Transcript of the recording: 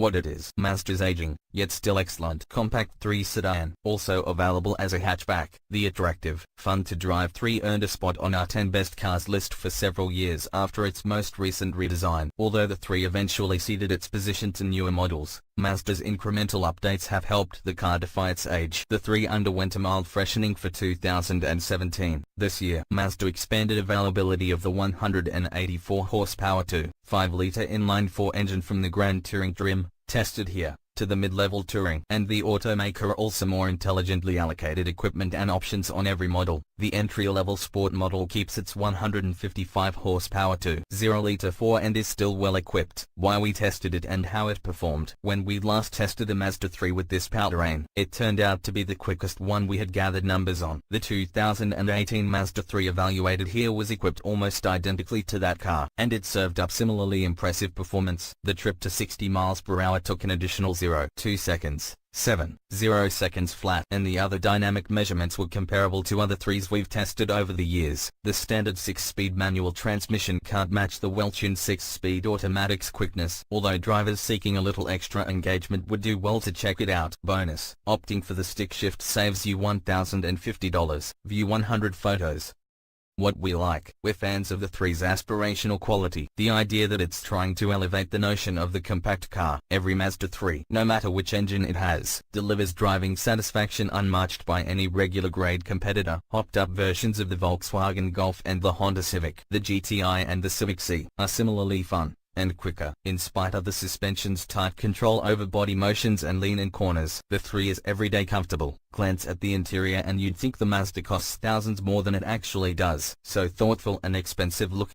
what it is. Mazda's aging, yet still excellent compact 3 sedan, also available as a hatchback. The attractive, fun-to-drive 3 earned a spot on our 10 best cars list for several years after its most recent redesign. Although the 3 eventually ceded its position to newer models, Mazda's incremental updates have helped the car defy its age. The 3 underwent a mild freshening for 2017. This year, Mazda expanded availability of the 184 horsepower 2.5-liter inline-4 engine from the Grand Touring trim, tested here, to the mid-level Touring. And the automaker also more intelligently allocated equipment and options on every model. The entry-level Sport model keeps its 155 horsepower 2.0-liter 4 and is still well equipped. Why we tested it and how it performed. When we last tested a Mazda 3 with this powertrain, it turned out to be the quickest one we had gathered numbers on. The 2018 Mazda 3 evaluated here was equipped almost identically to that car, and it served up similarly impressive performance. The trip to 60 miles per hour took an additional 0.2 seconds. 7.0 seconds flat, and the other dynamic measurements were comparable to other 3s we've tested over the years. The standard 6-speed manual transmission can't match the well-tuned 6-speed automatic's quickness, although drivers seeking a little extra engagement would do well to check it out. Bonus: opting for the stick shift saves you $1,050. View 100 photos. What we like. We're fans of the 3's aspirational quality. The idea that it's trying to elevate the notion of the compact car. Every Mazda 3, no matter which engine it has, delivers driving satisfaction unmatched by any regular grade competitor. Hopped-up versions of the Volkswagen Golf and the Honda Civic, the GTI and the Civic Si, are similarly fun and quicker, in spite of the suspension's tight control over body motions and lean-in corners. The 3 is everyday comfortable. Glance at the interior and you'd think the Mazda costs thousands more than it actually does. So thoughtful and expensive look.